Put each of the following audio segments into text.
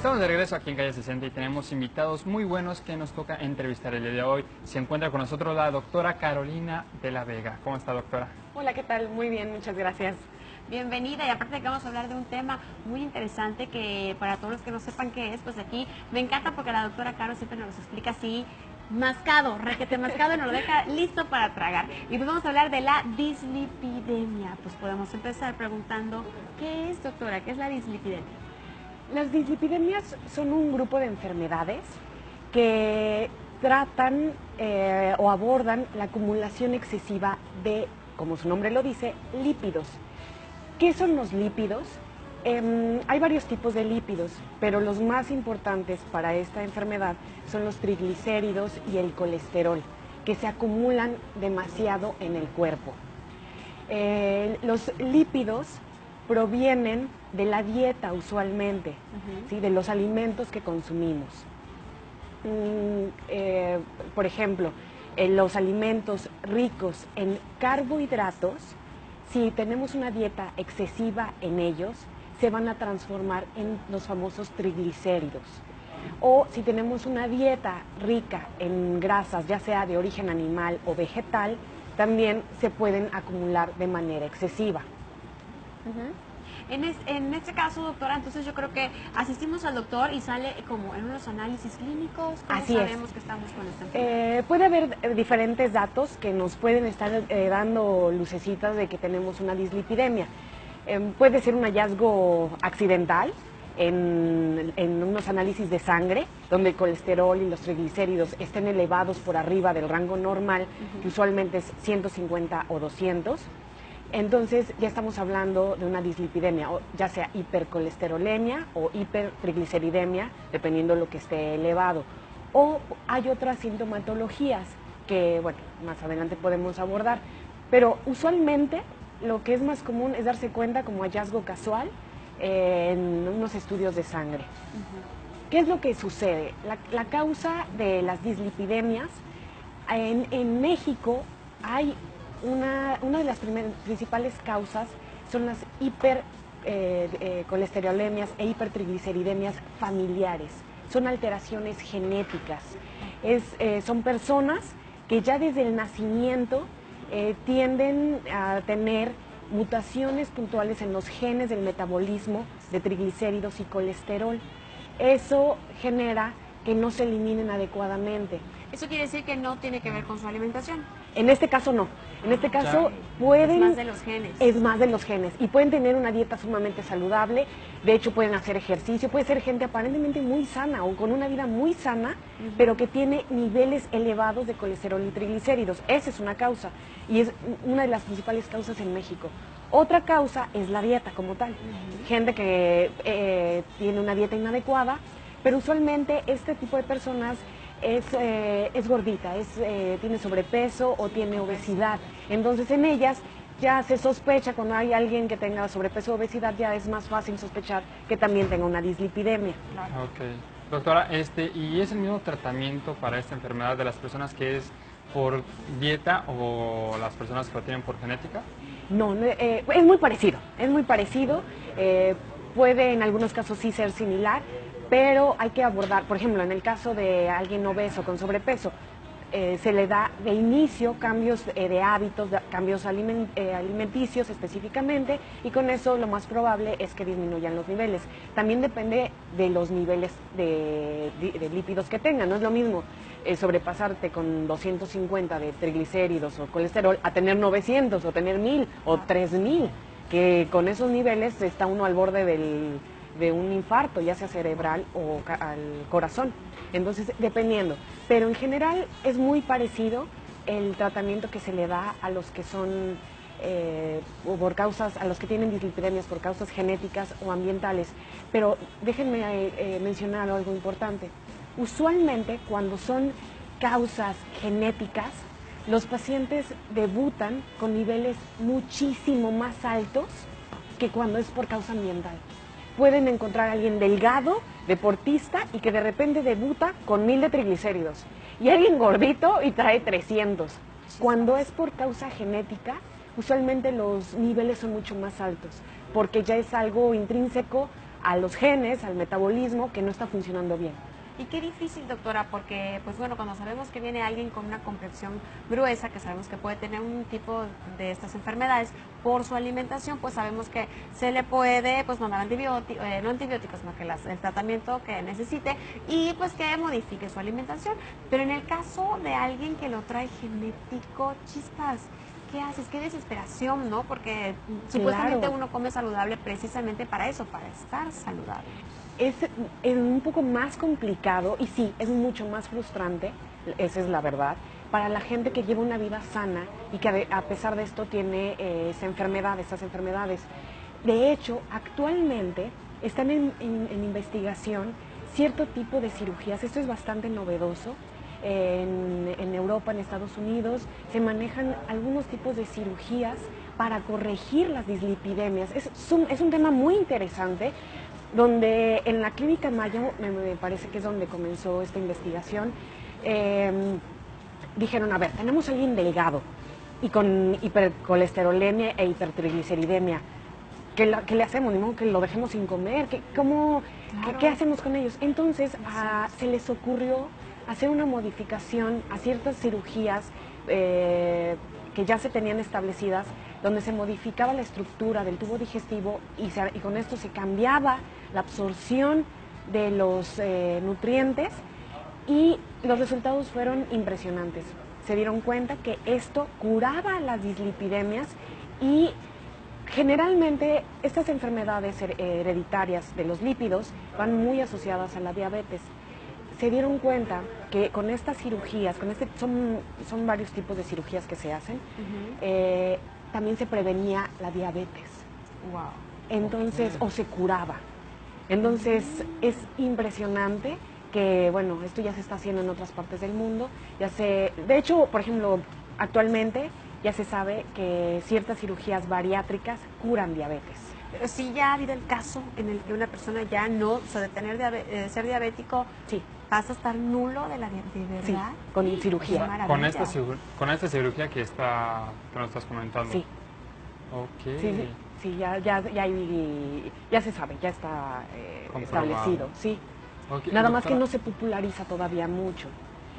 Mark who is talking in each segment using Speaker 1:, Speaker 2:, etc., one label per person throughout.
Speaker 1: Estamos de regreso aquí en Calle 60 y tenemos invitados muy buenos que nos toca entrevistar el día de hoy. Se encuentra con nosotros la doctora Carolina de la Vega. ¿Cómo está, doctora?
Speaker 2: Hola, ¿qué tal? Muy bien, muchas gracias.
Speaker 3: Bienvenida, y aparte que vamos a hablar de un tema muy interesante que para todos los que no sepan qué es, pues aquí me encanta porque la doctora Caro siempre nos explica así, mascado, requete mascado, y nos lo deja listo para tragar. Y pues vamos a hablar de la dislipidemia. Pues podemos empezar preguntando, ¿qué es, doctora? ¿Qué es la dislipidemia?
Speaker 2: Las dislipidemias son un grupo de enfermedades que tratan o abordan la acumulación excesiva de, como su nombre lo dice, lípidos. ¿Qué son los lípidos? Hay varios tipos de lípidos, pero los más importantes para esta enfermedad son los triglicéridos y el colesterol, que se acumulan demasiado en el cuerpo. Los lípidos provienen de la dieta usualmente, ¿sí? De los alimentos que consumimos. Por ejemplo, los alimentos ricos en carbohidratos, si tenemos una dieta excesiva en ellos, se van a transformar en los famosos triglicéridos. O si tenemos una dieta rica en grasas, ya sea de origen animal o vegetal, también se pueden acumular de manera excesiva.
Speaker 3: En este caso, doctora, entonces yo creo que asistimos al doctor y sale como en unos análisis clínicos. ¿Cómo
Speaker 2: Así
Speaker 3: sabemos
Speaker 2: es.
Speaker 3: que estamos con esta enfermedad?
Speaker 2: Puede haber diferentes datos que nos pueden estar dando lucecitas de que tenemos una dislipidemia. Puede ser un hallazgo accidental en unos análisis de sangre, donde el colesterol y los triglicéridos estén elevados por arriba del rango normal, que usualmente es 150 o 200. Entonces ya estamos hablando de una dislipidemia, ya sea hipercolesterolemia o hipertrigliceridemia, dependiendo de lo que esté elevado. O hay otras sintomatologías que, bueno, más adelante podemos abordar, pero usualmente lo que es más común es darse cuenta como hallazgo casual en unos estudios de sangre. ¿Qué es lo que sucede? La causa de las dislipidemias, en México hay una de las principales causas son las hipercolesterolemias e hipertrigliceridemias familiares. Son alteraciones genéticas. Son personas que ya desde el nacimiento tienden a tener mutaciones puntuales en los genes del metabolismo de triglicéridos y colesterol. Eso genera que no se eliminen adecuadamente.
Speaker 3: Eso quiere decir que no tiene que ver con su alimentación.
Speaker 2: En este caso no. En este caso pueden...
Speaker 3: Es más de los genes.
Speaker 2: Es más de los genes. Y pueden tener una dieta sumamente saludable. De hecho, pueden hacer ejercicio. Puede ser gente aparentemente muy sana o con una vida muy sana, pero que tiene niveles elevados de colesterol y triglicéridos. Esa es una causa. Y es una de las principales causas en México. Otra causa es la dieta como tal. Gente que tiene una dieta inadecuada, pero usualmente este tipo de personas es gordita, tiene sobrepeso o tiene obesidad. Entonces en ellas ya se sospecha, cuando hay alguien que tenga sobrepeso o obesidad, ya es más fácil sospechar que también tenga una dislipidemia.
Speaker 1: Ok. Doctora, ¿y es el mismo tratamiento para esta enfermedad de las personas que es por dieta o las personas que lo tienen por genética?
Speaker 2: No, es muy parecido, puede en algunos casos sí ser similar, pero hay que abordar, por ejemplo, en el caso de alguien obeso con sobrepeso, se le da de inicio cambios de hábitos, cambios alimenticios específicamente, y con eso lo más probable es que disminuyan los niveles. También depende de los niveles de lípidos que tengan. No es lo mismo sobrepasarte con 250 de triglicéridos o colesterol a tener 900 o tener 1000 o 3000, que con esos niveles está uno al borde de un infarto, ya sea cerebral o al corazón. Entonces, dependiendo. Pero en general es muy parecido el tratamiento que se le da a los que son a los que tienen dislipidemias por causas genéticas o ambientales. Pero déjenme mencionar algo importante. Usualmente, cuando son causas genéticas, los pacientes debutan con niveles muchísimo más altos que cuando es por causa ambiental. Pueden encontrar a alguien delgado, deportista, y que de repente debuta con 1000 de triglicéridos. Y alguien gordito y trae 300. Cuando es por causa genética, usualmente los niveles son mucho más altos, porque ya es algo intrínseco a los genes, al metabolismo que no está funcionando bien.
Speaker 3: Y qué difícil, doctora, porque, pues bueno, cuando sabemos que viene alguien con una complexión gruesa, que sabemos que puede tener un tipo de estas enfermedades por su alimentación, pues sabemos que se le puede, pues, mandar antibióticos, no antibióticos, sino que el tratamiento que necesite y, pues, que modifique su alimentación. Pero en el caso de alguien que lo trae genético, chispas, ¿qué haces? Qué desesperación, ¿no? Porque supuestamente
Speaker 2: Claro.
Speaker 3: uno come saludable precisamente para eso, para estar saludable.
Speaker 2: Es un poco más complicado y sí, es mucho más frustrante, esa es la verdad, para la gente que lleva una vida sana y que a pesar de esto tiene estas enfermedades. De hecho, actualmente están en investigación cierto tipo de cirugías, esto es bastante novedoso. En Europa, en Estados Unidos, se manejan algunos tipos de cirugías para corregir las dislipidemias. Es un tema muy interesante, donde en la Clínica Mayo, me parece que es donde comenzó esta investigación, dijeron, a ver, tenemos a alguien delgado y con hipercolesterolemia e hipertrigliceridemia. ¿Qué le hacemos? Ni modo que lo dejemos sin comer.
Speaker 3: Claro.
Speaker 2: ¿Qué hacemos con ellos? Entonces se les ocurrió hacer una modificación a ciertas cirugías que ya se tenían establecidas, donde se modificaba la estructura del tubo digestivo y con esto se cambiaba la absorción de los nutrientes y los resultados fueron impresionantes. Se dieron cuenta que esto curaba las dislipidemias y generalmente estas enfermedades hereditarias de los lípidos van muy asociadas a la diabetes. Se dieron cuenta que con estas cirugías, son varios tipos de cirugías que se hacen, también se prevenía la diabetes.
Speaker 3: Wow.
Speaker 2: Entonces, o se curaba. Entonces, es impresionante que, bueno, esto ya se está haciendo en otras partes del mundo. De hecho, por ejemplo, actualmente ya se sabe que ciertas cirugías bariátricas curan diabetes.
Speaker 3: Pero sí ya ha habido el caso en el que una persona ya no, o sea, de ser diabético,
Speaker 2: Sí.
Speaker 3: pasa a estar nulo de la diabetes,
Speaker 2: Sí,
Speaker 3: ¿verdad?
Speaker 2: con cirugía.
Speaker 3: Qué maravilla.
Speaker 1: Con esta cirugía que nos estás comentando.
Speaker 2: Sí.
Speaker 1: Ok.
Speaker 2: Sí, ya se sabe, ya está
Speaker 1: Comprobado.
Speaker 2: establecido, sí.
Speaker 1: Ok,
Speaker 2: Nada más que
Speaker 1: doctora.
Speaker 2: no se populariza todavía mucho.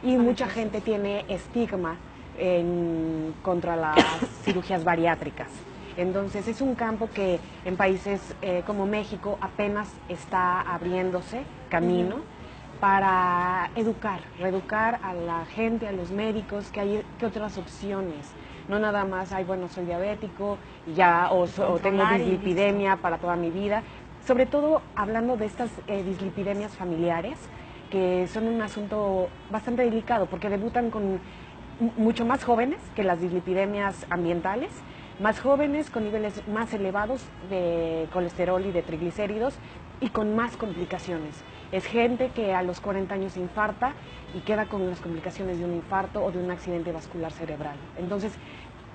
Speaker 2: Y
Speaker 3: Ah,
Speaker 2: mucha
Speaker 3: entonces.
Speaker 2: gente tiene estigma contra las cirugías bariátricas. Entonces es un campo que en países como México apenas está abriéndose camino para reeducar a la gente, a los médicos, que hay otras opciones. No nada más, bueno, soy diabético y ya, o tengo
Speaker 3: Controlar y
Speaker 2: dislipidemia para toda mi vida. Sobre todo hablando de estas dislipidemias familiares, que son un asunto bastante delicado, porque debutan con mucho más jóvenes que las dislipidemias ambientales, más jóvenes con niveles más elevados de colesterol y de triglicéridos y con más complicaciones. Es gente que a los 40 años se infarta y queda con las complicaciones de un infarto o de un accidente vascular cerebral. Entonces,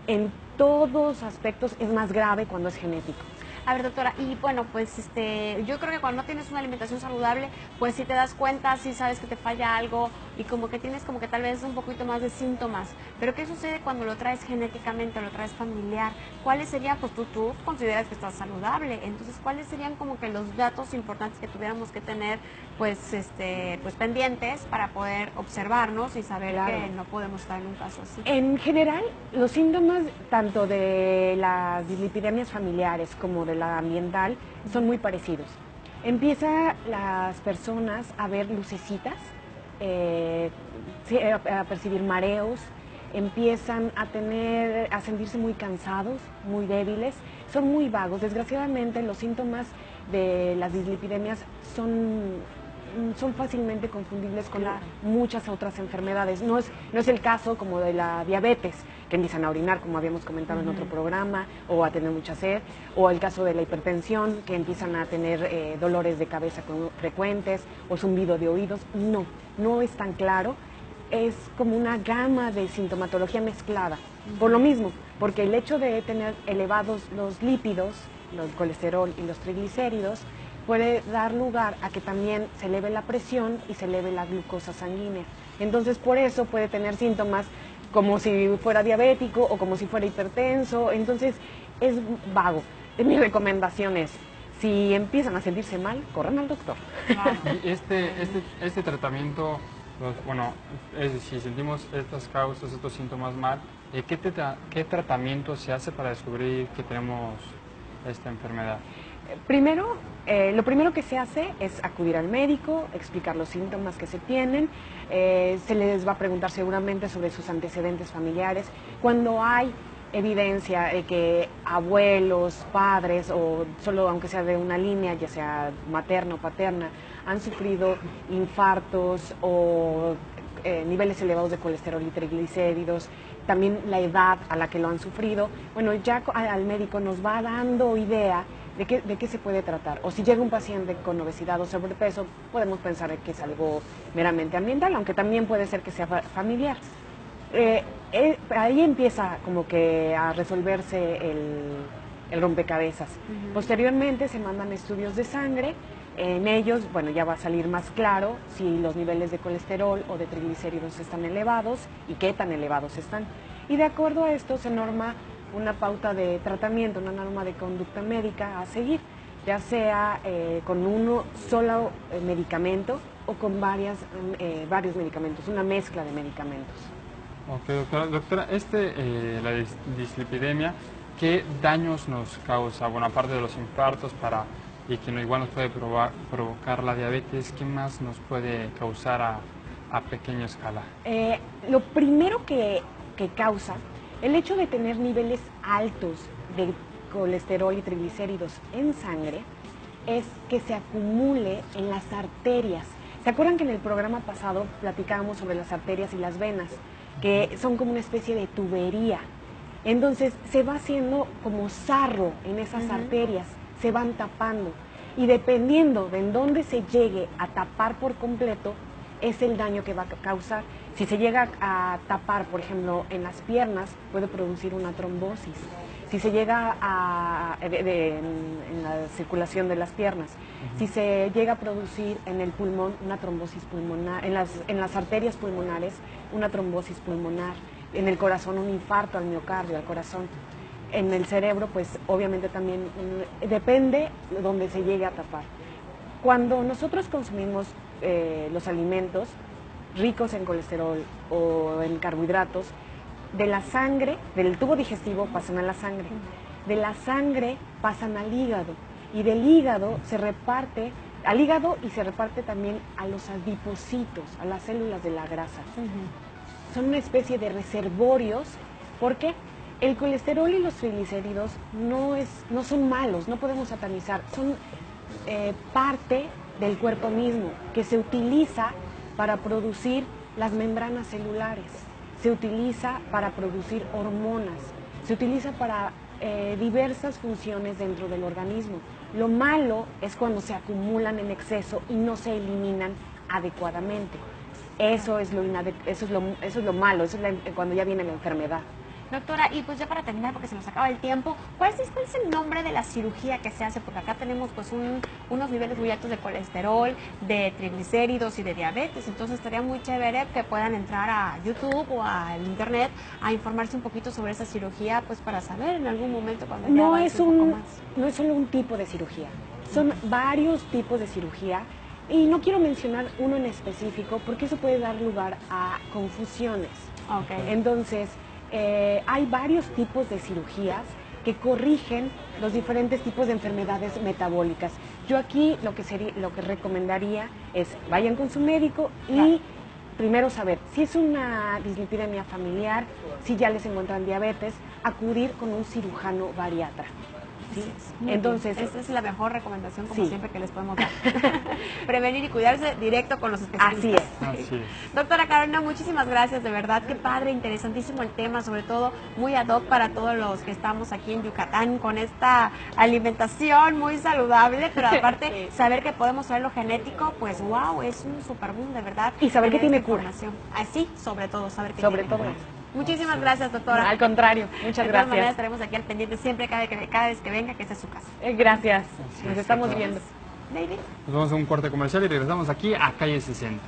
Speaker 2: en todos aspectos es más grave cuando es genético.
Speaker 3: A ver, doctora, y bueno, pues yo creo que cuando no tienes una alimentación saludable, pues si te das cuenta, si sabes que te falla algo y como que tienes como que tal vez un poquito más de síntomas. Pero ¿qué sucede cuando lo traes genéticamente, lo traes familiar? ¿Cuáles serían, pues tú consideras que estás saludable? Entonces, ¿cuáles serían como que los datos importantes que tuviéramos que tener, pues pendientes para poder observarnos y saber
Speaker 2: Claro.
Speaker 3: que no podemos estar en un caso así?
Speaker 2: En general, los síntomas tanto de las dislipidemias familiares como de la ambiental son muy parecidos. Empieza las personas a ver lucecitas, a percibir mareos, empiezan a sentirse muy cansados, muy débiles, son muy vagos. Desgraciadamente, los síntomas de las dislipidemias son fácilmente confundibles con muchas otras enfermedades. No es el caso como de la diabetes, que empiezan a orinar, como habíamos comentado en otro programa, o a tener mucha sed, o el caso de la hipertensión, que empiezan a tener dolores de cabeza frecuentes, o zumbido de oídos. No es tan claro. Es como una gama de sintomatología mezclada. Por lo mismo, porque el hecho de tener elevados los lípidos, el colesterol y los triglicéridos, puede dar lugar a que también se eleve la presión y se eleve la glucosa sanguínea. Entonces, por eso puede tener síntomas como si fuera diabético o como si fuera hipertenso. Entonces, es vago. Mi recomendación es, Si empiezan a sentirse mal, corran al doctor.
Speaker 1: Y este tratamiento, bueno, si sentimos estas causas, estos síntomas mal, ¿qué tratamiento se hace para descubrir que tenemos esta enfermedad?
Speaker 2: Primero, lo primero que se hace es acudir al médico, explicar los síntomas que se tienen, se les va a preguntar seguramente sobre sus antecedentes familiares. Cuando hay evidencia de que abuelos, padres o solo aunque sea de una línea, ya sea materna o paterna, han sufrido infartos o niveles elevados de colesterol y triglicéridos, también la edad a la que lo han sufrido, bueno, ya al médico nos va dando idea de qué se puede tratar. O si llega un paciente con obesidad o sobrepeso, podemos pensar que es algo meramente ambiental, aunque también puede ser que sea familiar. Ahí empieza como que a resolverse el rompecabezas. Posteriormente se mandan estudios de sangre. En ellos, bueno, ya va a salir más claro si los niveles de colesterol o de triglicéridos están elevados y qué tan elevados están. Y de acuerdo a esto se norma una pauta de tratamiento, una norma de conducta médica a seguir, ya sea con uno solo medicamento o con varios medicamentos, una mezcla de medicamentos.
Speaker 1: Ok, doctora, la dislipidemia, ¿qué daños nos causa? Bueno, aparte de los infartos y que igual nos puede provocar la diabetes, ¿qué más nos puede causar a pequeña escala?
Speaker 2: Lo primero que causa el hecho de tener niveles altos de colesterol y triglicéridos en sangre es que se acumule en las arterias. ¿Se acuerdan que en el programa pasado platicábamos sobre las arterias y las venas, que son como una especie de tubería? Entonces se va haciendo como sarro en esas arterias, se van tapando y dependiendo de en dónde se llegue a tapar por completo es el daño que va a causar. Si se llega a tapar, por ejemplo, en las piernas, puede producir una trombosis. Si se llega en la circulación de las piernas, si se llega a producir en el pulmón una trombosis pulmonar, en las arterias pulmonares una trombosis pulmonar, en el corazón un infarto al miocardio, al corazón. En el cerebro, pues obviamente también depende de donde se llegue a tapar. Cuando nosotros consumimos los alimentos ricos en colesterol o en carbohidratos, de la sangre, del tubo digestivo pasan a la sangre, de la sangre pasan al hígado y del hígado se reparte al hígado y se reparte también a los adipocitos, a las células de la grasa. Son una especie de reservorios porque el colesterol y los triglicéridos no son malos, no podemos satanizar, son parte del cuerpo mismo que se utiliza para producir las membranas celulares, se utiliza para producir hormonas, se utiliza para diversas funciones dentro del organismo. Lo malo es cuando se acumulan en exceso y no se eliminan adecuadamente. Eso es lo malo, eso es cuando ya viene la enfermedad.
Speaker 3: Doctora, y pues ya para terminar, porque se nos acaba el tiempo, ¿cuál es el nombre de la cirugía que se hace? Porque acá tenemos pues unos niveles muy altos de colesterol, de triglicéridos y de diabetes, entonces estaría muy chévere que puedan entrar a YouTube o al internet a informarse un poquito sobre esa cirugía, pues para saber en algún momento cuando ya avance un poco más.
Speaker 2: No es solo un tipo de cirugía, son varios tipos de cirugía. Y no quiero mencionar uno en específico porque eso puede dar lugar a confusiones. Entonces, hay varios tipos de cirugías que corrigen los diferentes tipos de enfermedades metabólicas. Yo aquí lo que recomendaría es vayan con su médico y primero saber si es una dislipidemia familiar, si ya les encuentran diabetes, acudir con un cirujano bariatra. ¿Sí?
Speaker 3: Entonces, esta es la mejor recomendación, como siempre, que les podemos dar. Prevenir y cuidarse directo con los especialistas.
Speaker 1: Así es.
Speaker 3: Doctora Carolina, muchísimas gracias, de verdad, qué padre, interesantísimo el tema, sobre todo muy ad hoc para todos los que estamos aquí en Yucatán con esta alimentación muy saludable, pero aparte saber que podemos saber lo genético, pues wow, es un super boom, de verdad.
Speaker 2: Y saber que tiene cura.
Speaker 3: Así, sobre todo, saber que
Speaker 2: sobre
Speaker 3: tiene
Speaker 2: todo
Speaker 3: cura. Muchísimas gracias, doctora.
Speaker 2: No, al contrario, muchas gracias.
Speaker 3: De todas maneras, estaremos aquí al pendiente siempre, cada vez que venga, que esta es su casa.
Speaker 2: Gracias, nos estamos viendo.
Speaker 3: David.
Speaker 1: Nos vamos a un corte comercial y regresamos aquí a Calle 60.